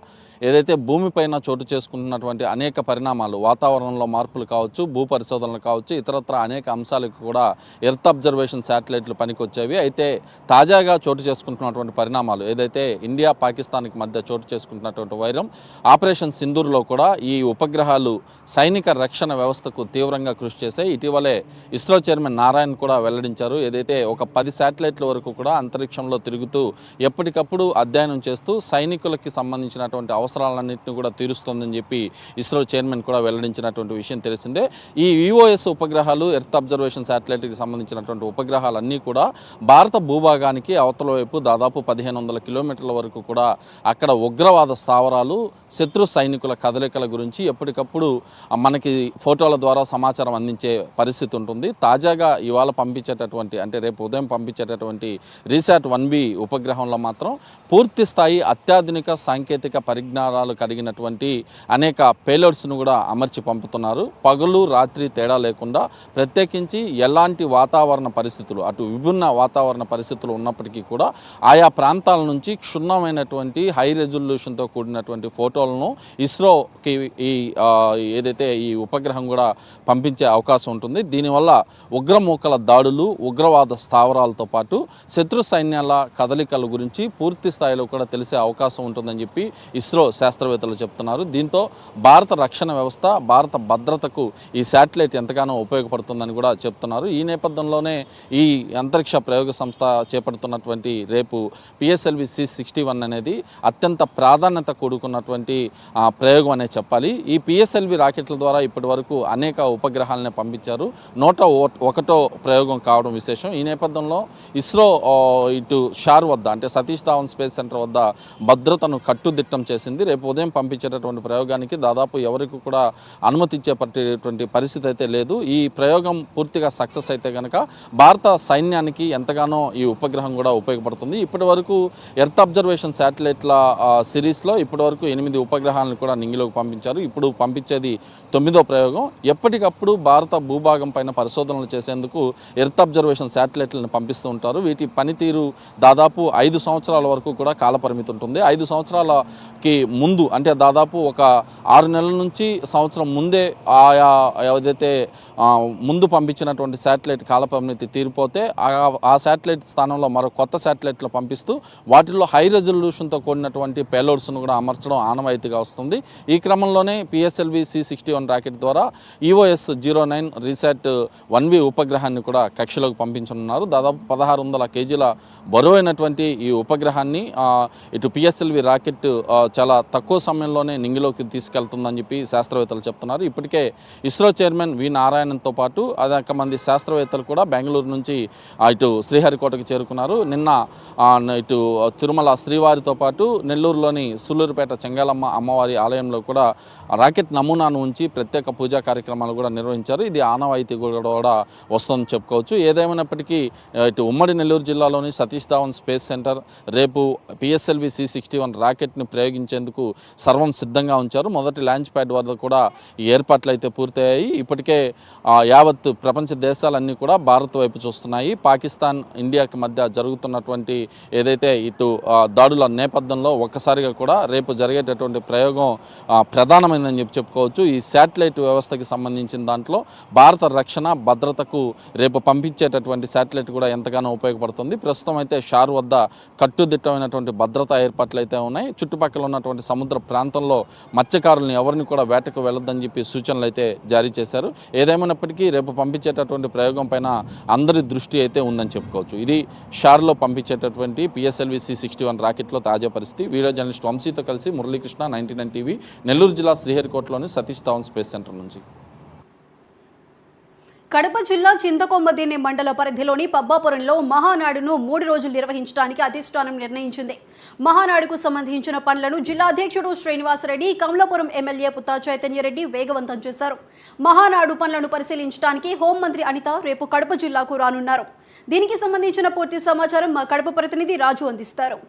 ఏదైతే భూమిపైన చోటు చేసుకుంటున్నటువంటి అనేక పరిణామాలు, వాతావరణంలో మార్పులు కావచ్చు, భూ పరిశోధనలు కావచ్చు, ఇతరత్ర అనేక అంశాలకు కూడా ఎర్త్ అబ్జర్వేషన్ శాటిలైట్లు పనికొచ్చేవి. అయితే తాజాగా చోటు చేసుకుంటున్నటువంటి పరిణామాలు ఏదైతే ఇండియా పాకిస్తాన్కి మధ్య చోటు చేసుకుంటున్నటువంటి వైరం, ఆపరేషన్ సింధూర్లో కూడా ఈ ఉపగ్రహాలు సైనిక రక్షణ వ్యవస్థకు తీవ్రంగా కృషి చేశాయి. ఇటీవలే ఇస్రో చైర్మన్ నారాయణ్ కూడా వెల్లడించారు. ఏదైతే ఒక 10 శాటిలైట్ల వరకు కూడా అంతరిక్షంలో తిరుగుతూ ఎప్పటికప్పుడు అధ్యయనం చేస్తూ సైనికులకి సంబంధించినటువంటి అవసరాలన్నింటినీ కూడా తీరుస్తోందని చెప్పి ఇస్రో చైర్మన్ కూడా వెల్లడించినటువంటి విషయం తెలిసిందే. ఈ EOS ఉపగ్రహాలు, ఎర్త్ అబ్జర్వేషన్ శాటిలైట్కి సంబంధించినటువంటి ఉపగ్రహాలన్నీ కూడా భారత భూభాగానికి అవతల వైపు దాదాపు 1500 కిలోమీటర్ల వరకు కూడా అక్కడ ఉగ్రవాద స్థావరాలు, శత్రు సైనికుల కదలికల గురించి ఎప్పటికప్పుడు మనకి ఫోటోల ద్వారా సమాచారం అందించే పరిస్థితి ఉంటుంది. తాజాగా ఇవాళ పంపించేటటువంటి, అంటే రేపు ఉదయం పంపించేటటువంటి రీశాట్ 1B ఉపగ్రహంలో మాత్రం పూర్తి స్థాయి అత్యాధునిక సాంకేతిక పరిజ్ఞానాలు కలిగినటువంటి అనేక పేలోడ్స్ను కూడా అమర్చి పంపుతున్నారు. పగలు రాత్రి తేడా లేకుండా ప్రత్యేకించి ఎలాంటి వాతావరణ పరిస్థితులు, అటు విభిన్న వాతావరణ పరిస్థితులు ఉన్నప్పటికీ కూడా ఆయా ప్రాంతాల నుంచి క్షుణ్ణమైనటువంటి హై రెజల్యూషన్తో కూడినటువంటి ఫోటోలను ఇస్రోకి ఏదైతే ఈ ఉపగ్రహం కూడా పంపించే అవకాశం ఉంటుంది. దీనివల్ల ఉగ్రమూకల దాడులు, ఉగ్రవాద స్థావరాలతో పాటు శత్రు సైన్యాల కదలికల గురించి పూర్తి స్థాయిలో కూడా తెలిసే అవకాశం ఉంటుందని చెప్పి ఇస్రో ఇస్రో శాస్త్రవేత్తలు చెప్తున్నారు. దీంతో భారత రక్షణ వ్యవస్థ, భారత భద్రతకు ఈ శాటిలైట్ ఎంతగానో ఉపయోగపడుతుందని కూడా చెప్తున్నారు. ఈ నేపథ్యంలోనే ఈ అంతరిక్ష ప్రయోగ సంస్థ చేపడుతున్నటువంటి రేపు PSLV C61 అనేది అత్యంత ప్రాధాన్యత కూడుకున్నటువంటి ప్రయోగం అనే చెప్పాలి. ఈ PSLV రాకెట్ల ద్వారా ఇప్పటి వరకు అనేక ఉపగ్రహాలని పంపించారు. 101వ ప్రయోగం కావడం విశేషం. ఈ నేపథ్యంలో ఇస్రో ఇటు షార్ వద్ద అంటే సతీష్ ధావన్ స్పేస్ సెంటర్ వద్ద భద్రతను కట్టుదిట్టం చేసింది. రేపు ఉదయం పంపించేటటువంటి ప్రయోగానికి దాదాపు ఎవరికి కూడా అనుమతి ఇచ్చేటటువంటి పరిస్థితి అయితే లేదు. ఈ ప్రయోగం పూర్తిగా సక్సెస్ అయితే కనుక భారత సైన్యానికి ఎంతగానో ఈ ఉపగ్రహం కూడా ఉపయోగపడుతుంది. ఇప్పటి వరకు ఎర్త్ అబ్జర్వేషన్ శాటిలైట్ల సిరీస్లో ఇప్పటి వరకు 8 ఉపగ్రహాలను కూడా నింగిలోకి పంపించారు. ఇప్పుడు పంపించేది 9వ ప్రయోగం. ఎప్పటికప్పుడు భారత భూభాగం పైన పరిశోధనలు చేసేందుకు ఎర్త్ అబ్జర్వేషన్ శాటిలైట్లను పంపిస్తూ ఉంటారు. వీటి పనితీరు దాదాపు 5 సంవత్సరాల వరకు కూడా కాలపరిమితి ఉంటుంది. 5 సంవత్సరాలకి ముందు అంటే దాదాపు ఒక 6 నెలల నుంచి సంవత్సరం ముందే ఆయా ఏదైతే ముందు పంపించినటువంటి శాటిలైట్ కాలపరిమితి తీరిపోతే ఆ శాటిలైట్ స్థానంలో మరో కొత్త శాటిలైట్లు పంపిస్తూ వాటిల్లో హై రెజల్యూషన్తో కూడినటువంటి పేలోడ్స్ను కూడా అమర్చడం ఆనవాయితీగా వస్తుంది. ఈ క్రమంలోనే PSLV C61 రాకెట్ ద్వారా EOS-09 రీసెట్ 1V ఉపగ్రహాన్ని కూడా కక్షలోకి పంపించనున్నారు. దాదాపు 1600 కేజీల బరువైనటువంటి ఈ ఉపగ్రహాన్ని ఇటు PSLV రాకెట్ చాలా తక్కువ సమయంలోనే నింగిలోకి తీసుకెళ్తుందని చెప్పి శాస్త్రవేత్తలు చెప్తున్నారు. ఇప్పటికే ఇస్రో చైర్మన్ వి నారాయణన్తో పాటు అనేక మంది శాస్త్రవేత్తలు కూడా బెంగళూరు నుంచి ఇటు శ్రీహరికోటకు చేరుకున్నారు. నిన్న ఇటు తిరుమల శ్రీవారితో పాటు నెల్లూరులోని సూళ్ళూరుపేట చెంగాలమ్మ అమ్మవారి ఆలయంలో కూడా రాకెట్ నమూనాను ఉంచి ప్రత్యేక పూజా కార్యక్రమాలు కూడా నిర్వహించారు. ఇది ఆనవాయితీ కూడా వస్తుందని చెప్పుకోవచ్చు. ఏదేమైనప్పటికీ ఇటు ఉమ్మడి నెల్లూరు జిల్లాలోని సతీష్ ధావన్ స్పేస్ సెంటర్ రేపు PSLV C61 రాకెట్ని ప్రయోగించేందుకు సర్వం సిద్ధంగా ఉంచారు. మొదటి లాంచ్ ప్యాడ్ వద్ద కూడా ఈ ఏర్పాట్లు అయితే పూర్తయ్యాయి. ఇప్పటికే యావత్ ప్రపంచ దేశాలన్నీ కూడా భారత్ వైపు చూస్తున్నాయి. పాకిస్తాన్, ఇండియాకి మధ్య జరుగుతున్నటువంటి ఏదైతే ఇటు దాడుల నేపథ్యంలో ఒక్కసారిగా కూడా రేపు జరిగేటటువంటి ప్రయోగం ప్రధానమైనదని చెప్పుకోవచ్చు. ఈ శాటిలైట్ వ్యవస్థకి సంబంధించిన దాంట్లో భారత రక్షణ భద్రతకు రేపు పంపించేటటువంటి శాటిలైట్ కూడా ఎంతగానో ఉపయోగపడుతుంది. ప్రస్తుతం అయితే షార్ వద్ద కట్టుదిట్టమైనటువంటి భద్రతా ఏర్పాట్లు అయితే ఉన్నాయి. చుట్టుపక్కల ఉన్నటువంటి సముద్ర ప్రాంతంలో మత్స్యకారులను ఎవరిని కూడా వేటకు వెళ్ళొద్దని చెప్పి సూచనలు అయితే జారీ చేశారు. ఏదేమైనప్పటికీ రేపు పంపించేటటువంటి ప్రయోగం పైన అందరి దృష్టి అయితే ఉందని చెప్పుకోవచ్చు. ఇది షార్లో పంపించేటటువంటి PSLV C61 రాకెట్లో తాజా పరిస్థితి. వీడియో జర్నలిస్ట్ వంశీతో కలిసి మురళీకృష్ణ, 99 టీవీ, నెల్లూరు జిల్లా శ్రీహరికోటలోని సతీష్ ధావన్ స్పేస్ సెంటర్ నుంచి. కడప జిల్లా చింతకొమ్మదిన్నె మండల పరిధిలోని పబ్బాపురంలో మహానాడును 3 రోజులు నిర్వహించడానికి అధిష్టానం నిర్ణయించింది. మహానాడుకు సంబంధించిన పనులను జిల్లా అధ్యక్షుడు శ్రీనివాసరెడ్డి, కమలాపురం ఎమ్మెల్యే పుత్తా చైతన్యరెడ్డి వేగవంతం చేశారు. మహానాడు పనులను పరిశీలించడానికి హోంమంత్రి అనిత రేపు కడప జిల్లాకు రానున్నారు. దీనికి సంబంధించిన పూర్తి సమాచారం మా కడప ప్రతినిధి రాజు అందిస్తారు.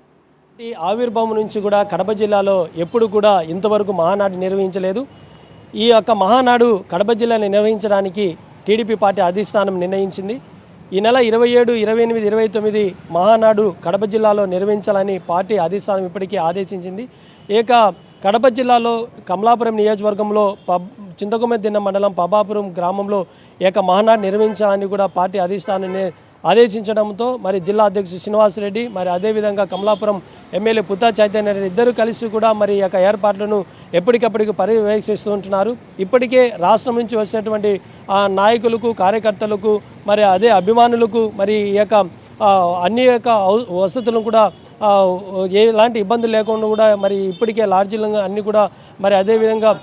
ఈ ఆవిర్భావం నుంచి కూడా కడప జిల్లాలో ఎప్పుడు కూడా ఇంతవరకు మహానాడు నిర్వహించలేదు. ఈ యొక్క మహానాడు కడప జిల్లాని నిర్వహించడానికి టీడీపీ పార్టీ అధిష్టానం నిర్ణయించింది. ఈ నెల 27, 28, 29 మహానాడు కడప జిల్లాలో నిర్వహించాలని పార్టీ అధిష్టానం ఇప్పటికీ ఆదేశించింది. కడప జిల్లాలో కమలాపురం నియోజకవర్గంలో చింతకొమ్మదిన్నె మండలం పబ్బాపురం గ్రామంలో మహానాడు నిర్వహించాలని కూడా పార్టీ అధిష్టానాన్ని ఆదేశించడంతో మరి జిల్లా అధ్యక్షుడు శ్రీనివాసరెడ్డి, మరి అదేవిధంగా కమలాపురం ఎమ్మెల్యే పుత్తా చైతన్యరెడ్డి ఇద్దరు కలిసి కూడా మరి ఏర్పాట్లను ఎప్పటికప్పటికి పర్యవేక్షిస్తూ ఉంటున్నారు. ఇప్పటికే రాష్ట్రం నుంచి వచ్చేటువంటి నాయకులకు, కార్యకర్తలకు, మరి అదే అభిమానులకు మరి అన్ని వసతులను కూడా ఎలాంటి ఇబ్బందులు లేకుండా కూడా మరి ఇప్పటికే లాడ్జీలు అన్నీ కూడా మరి అదేవిధంగా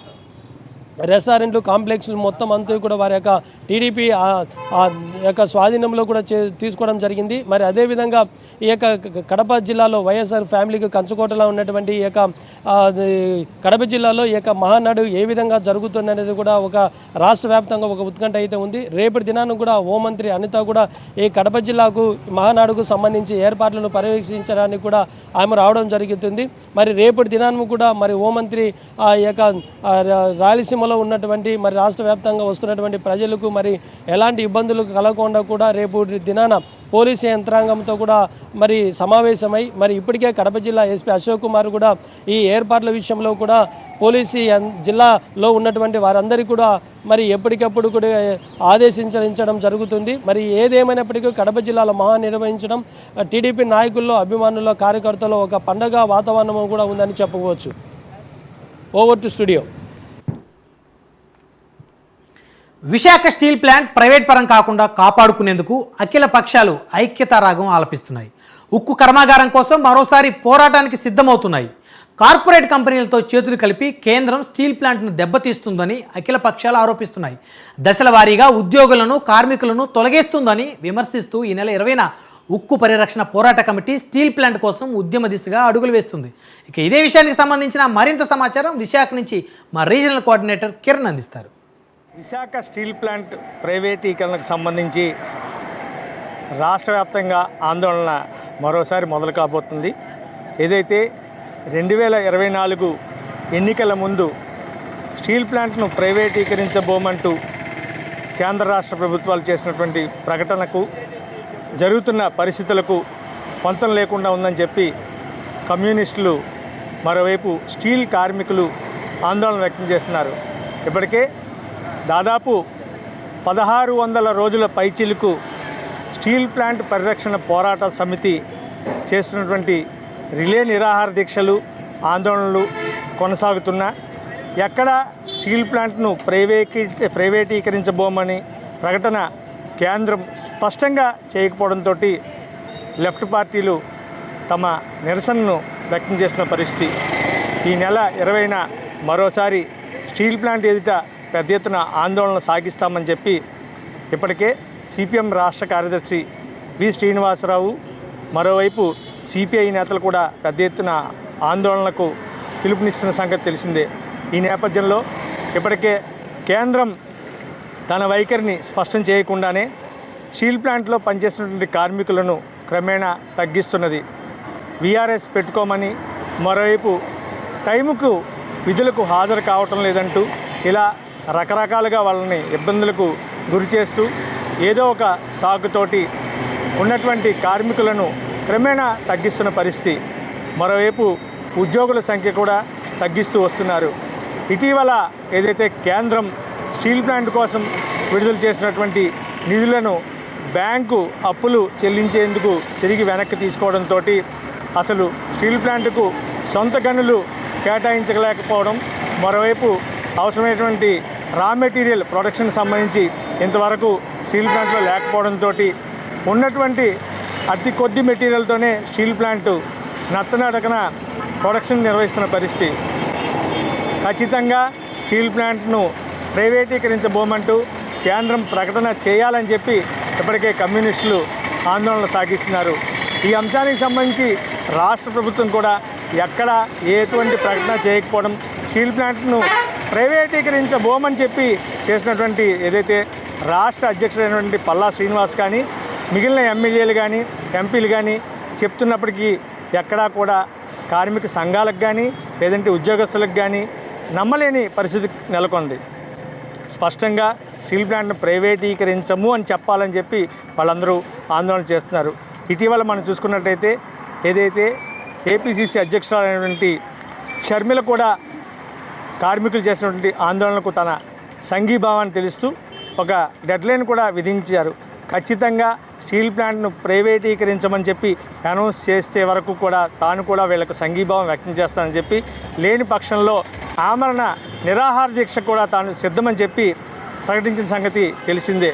రెస్టారెంట్లు, కాంప్లెక్స్లు మొత్తం అంతా కూడా వారి టీడీపీ స్వాధీనంలో కూడా తీసుకోవడం జరిగింది. మరి అదేవిధంగా ఈ కడప జిల్లాలో వైఎస్ఆర్ ఫ్యామిలీకి కంచుకోటలా ఉన్నటువంటి కడప జిల్లాలో మహానాడు ఏ విధంగా జరుగుతుందనేది కూడా ఒక రాష్ట్ర వ్యాప్తంగా ఒక ఉత్కంఠ అయితే ఉంది. రేపటి దినాన్ని కూడా హోంమంత్రి అనిత కూడా ఈ కడప జిల్లాకు మహానాడుకు సంబంధించి ఏర్పాట్లను పర్యవేక్షించడానికి కూడా ఆమె రావడం జరుగుతుంది. మరి రేపటి దినాన్ని కూడా మరి హోంమంత్రి రాయలసీమలో ఉన్నటువంటి మరి రాష్ట్ర వ్యాప్తంగా వస్తున్నటువంటి ప్రజలకు మరి ఎలాంటి ఇబ్బందులు కలగకుండా కూడా రేపు దినాన పోలీసు యంత్రాంగంతో కూడా మరి సమావేశమై మరి ఇప్పటికే కడప జిల్లా ఎస్పీ అశోక్ కుమార్ కూడా ఈ ఏర్పాట్ల విషయంలో కూడా పోలీసు జిల్లాలో ఉన్నటువంటి వారందరికీ కూడా మరి ఎప్పటికప్పుడు కూడా ఆదేశించడం జరుగుతుంది. మరి ఏదేమైనప్పటికీ కడప జిల్లాలో నిర్వహించడం టీడీపీ నాయకుల్లో, అభిమానుల్లో, కార్యకర్తల్లో ఒక పండగ వాతావరణం కూడా ఉందని చెప్పుకోవచ్చు. Over to studio. Visakha steel plant private పరం కాకుండా కాపాడుకునేందుకు అఖిల పక్షాలు ఐక్యతా రాగం ఆలపిస్తున్నాయి. ఉక్కు కర్మాగారం కోసం మరోసారి పోరాటానికి సిద్ధమవుతున్నాయి. కార్పొరేట్ కంపెనీలతో చేతులు కలిపి కేంద్రం స్టీల్ ప్లాంట్ను దెబ్బతీస్తుందని అఖిల పక్షాలు ఆరోపిస్తున్నాయి. దశల వారీగా ఉద్యోగులను కార్మికులను తొలగేస్తుందని విమర్శిస్తూ ఈ నెల 20న ఉక్కు పరిరక్షణ పోరాట కమిటీ స్టీల్ ప్లాంట్ కోసం ఉద్యమ దిశగా అడుగులు వేస్తుంది. ఇక ఇదే విషయానికి సంబంధించిన మరింత సమాచారం విశాఖ నుంచి మా రీజనల్ కోఆర్డినేటర్ కిరణ్ అందిస్తారు. విశాఖ స్టీల్ ప్లాంట్ ప్రైవేటీకరణకు సంబంధించి రాష్ట్ర వ్యాప్తంగా ఆందోళన మరోసారి మొదలు కాబోతుంది. ఏదైతే 2024 ఎన్నికల ముందు స్టీల్ ప్లాంట్ను ప్రైవేటీకరించబోమంటూ కేంద్ర రాష్ట్ర ప్రభుత్వాలు చేసినటువంటి ప్రకటనకు జరుగుతున్న పరిస్థితులకు పొంతం లేకుండా ఉందని చెప్పి కమ్యూనిస్టులు, మరోవైపు స్టీల్ కార్మికులు ఆందోళన వ్యక్తం చేస్తున్నారు. ఇప్పటికే దాదాపు 1600 రోజుల పైచిలుకు స్టీల్ ప్లాంట్ పరిరక్షణ పోరాట సమితి చేస్తున్నటువంటి రిలే నిరాహార దీక్షలు, ఆందోళనలు కొనసాగుతున్నా ఎక్కడ స్టీల్ ప్లాంట్ను ప్రైవేటీకరించబోమని ప్రకటన కేంద్రం స్పష్టంగా చేయకపోవడంతో లెఫ్ట్ పార్టీలు తమ నిరసనను వ్యక్తం చేసిన పరిస్థితి. ఈ నెల 20న మరోసారి స్టీల్ ప్లాంట్ ఎదుట పెద్ద ఎత్తున ఆందోళన సాగిస్తామని చెప్పి ఇప్పటికే సిపిఎం రాష్ట్ర కార్యదర్శి వి శ్రీనివాసరావు, మరోవైపు సిపిఐ నేతలు కూడా పెద్ద ఎత్తున ఆందోళనకు పిలుపునిస్తున్న సంగతి తెలిసిందే. ఈ నేపథ్యంలో ఇప్పటికే కేంద్రం తన వైఖరిని స్పష్టం చేయకుండానే స్టీల్ ప్లాంట్లో పనిచేసినటువంటి కార్మికులను క్రమేణా తగ్గిస్తున్నది. విఆర్ఎస్ పెట్టుకోమని, మరోవైపు టైముకు విధులకు హాజరు కావటం లేదంటూ ఇలా రకరకాలుగా వాళ్ళని ఇబ్బందులకు గురి చేస్తూ ఏదో ఒక సాకుతోటి ఉన్నటువంటి కార్మికులను క్రమేణా తగ్గిస్తున్న పరిస్థితి. మరోవైపు ఉద్యోగుల సంఖ్య కూడా తగ్గిస్తూ వస్తున్నారు. ఇటీవల ఏదైతే కేంద్రం స్టీల్ ప్లాంట్ కోసం విడుదల చేసినటువంటి నిధులను బ్యాంకు అప్పులు చెల్లించేందుకు తిరిగి వెనక్కి తీసుకోవడంతో అసలు స్టీల్ ప్లాంట్కు సొంత గనులు కేటాయించలేకపోవడం, మరోవైపు అవసరమైనటువంటి రా మెటీరియల్ ప్రొడక్షన్ సంబంధించి ఇంతవరకు స్టీల్ ప్లాంట్లో లేకపోవడంతో ఉన్నటువంటి అతి కొద్ది మెటీరియల్తోనే స్టీల్ ప్లాంట్ నత్తనడకన ప్రొడక్షన్ నిర్వహిస్తున్న పరిస్థితి. ఖచ్చితంగా స్టీల్ ప్లాంట్ను ప్రైవేటీకరించబోమంటూ కేంద్రం ప్రకటన చేయాలని చెప్పి ఇప్పటికే కమ్యూనిస్టులు ఆందోళన సాగిస్తున్నారు. ఈ అంశానికి సంబంధించి రాష్ట్ర ప్రభుత్వం కూడా ఎక్కడ ఎటువంటి ప్రకటన చేయకపోవడం, స్టీల్ ప్లాంట్ను ప్రైవేటీకరించబోమని చెప్పి చేసినటువంటి ఏదైతే రాష్ట్ర అధ్యక్షుడైనటువంటి పల్లా శ్రీనివాస్ కానీ మిగిలిన ఎమ్మెల్యేలు కానీ ఎంపీలు కానీ చెప్తున్నప్పటికీ ఎక్కడా కూడా కార్మిక సంఘాలకు కానీ లేదంటే ఉద్యోగస్తులకు కానీ నమ్మలేని పరిస్థితి నెలకొంది. స్పష్టంగా స్టీల్ ప్లాంట్ను ప్రైవేటీకరించము అని చెప్పాలని చెప్పి వాళ్ళందరూ ఆందోళన చేస్తున్నారు. ఇటీవల మనం చూసుకున్నట్టయితే ఏదైతే ఏపీసీసీ అధ్యక్షురాలైనటువంటి షర్మిల కూడా కార్మికులు చేసినటువంటి ఆందోళనకు తన సంఘీభావాన్ని తెలుస్తూ ఒక డెడ్లైన్ కూడా విధించారు. ఖచ్చితంగా స్టీల్ ప్లాంట్ను ప్రైవేటీకరించమని చెప్పి అనౌన్స్ చేసే వరకు కూడా తాను కూడా వీళ్ళకు సంఘీభావం వ్యక్తం చేస్తానని చెప్పి, లేని పక్షంలో ఆమరణ నిరాహార దీక్ష కూడా తాను సిద్ధమని చెప్పి ప్రకటించిన సంగతి తెలిసిందే.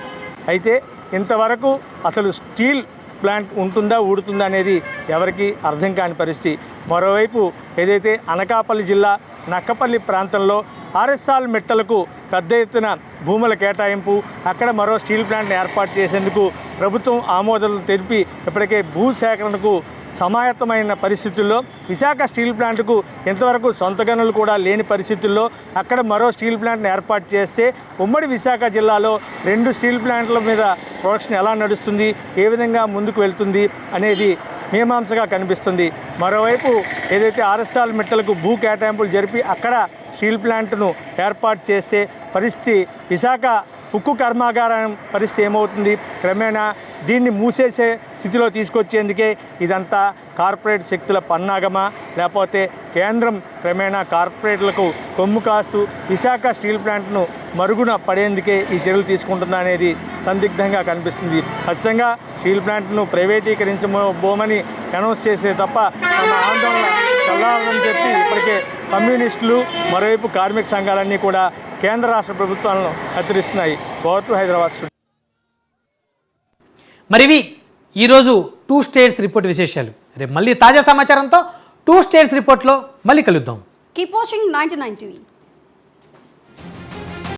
అయితే ఇంతవరకు అసలు స్టీల్ ప్లాంట్ ఉంటుందా ఊడుతుందా అనేది ఎవరికీ అర్థం కాని పరిస్థితి. మరోవైపు ఏదైతే అనకాపల్లి జిల్లా నక్కపల్లి ప్రాంతంలో ఆర్ఎస్ఆర్ మెట్టలకు పెద్ద ఎత్తున భూముల కేటాయింపు, అక్కడ మరో స్టీల్ ప్లాంట్ని ఏర్పాటు చేసేందుకు ప్రభుత్వం ఆమోదాలు తెలిపి ఇప్పటికే భూ సేకరణకు సమాయత్తమైన పరిస్థితుల్లో విశాఖ స్టీల్ ప్లాంట్కు ఇంతవరకు సొంత గనులు కూడా లేని పరిస్థితుల్లో అక్కడ మరో స్టీల్ ప్లాంట్ని ఏర్పాటు చేస్తే ఉమ్మడి విశాఖ జిల్లాలో 2 స్టీల్ ప్లాంట్ల మీద ప్రొడక్షన్ ఎలా నడుస్తుంది, ఏ విధంగా ముందుకు వెళ్తుంది అనేది మీమాంసగా కనిపిస్తుంది. మరోవైపు ఏదైతే ఆర్ఎస్ఆర్ మిట్టలకు భూ కేటాయింపులు జరిపి అక్కడ స్టీల్ ప్లాంట్ను ఏర్పాటు చేస్తే పరిస్థితి విశాఖ ఉక్కు కర్మాగారం పరిస్థితి ఏమవుతుంది, క్రమేణా దీన్ని మూసేసే స్థితిలో తీసుకొచ్చేందుకే ఇదంతా కార్పొరేట్ శక్తుల పన్నాగమా, లేకపోతే కేంద్రం క్రమేణా కార్పొరేట్లకు కొమ్ము కాస్తూ విశాఖ స్టీల్ ప్లాంట్ను మరుగున పడేందుకే ఈ చర్యలు తీసుకుంటుందా అనేది సందిగ్ధంగా కనిపిస్తుంది. ఖచ్చితంగా స్టీల్ ప్లాంట్ను ప్రైవేటీకరించబోమని అనౌన్స్ చేసే తప్ప తమ ఆందోళన చల్లారని చెప్పి ఇప్పటికే కమ్యూనిస్టులు, మరోవైపు కార్మిక సంఘాలన్నీ కూడా కేంద్ర రాష్ట్ర ప్రభుత్వాలను హెచ్చరిస్తున్నాయి. గౌరవ్ హైదరాబాద్ స్టూడియో. మరివి ఈరోజు 2 స్టేట్స్ రిపోర్ట్ విశేషాలు. రేపు మళ్ళీ తాజా సమాచారంతో 2 స్టేట్స్ రిపోర్ట్లో మళ్ళీ కలుద్దాం. Keep watching 99 TV.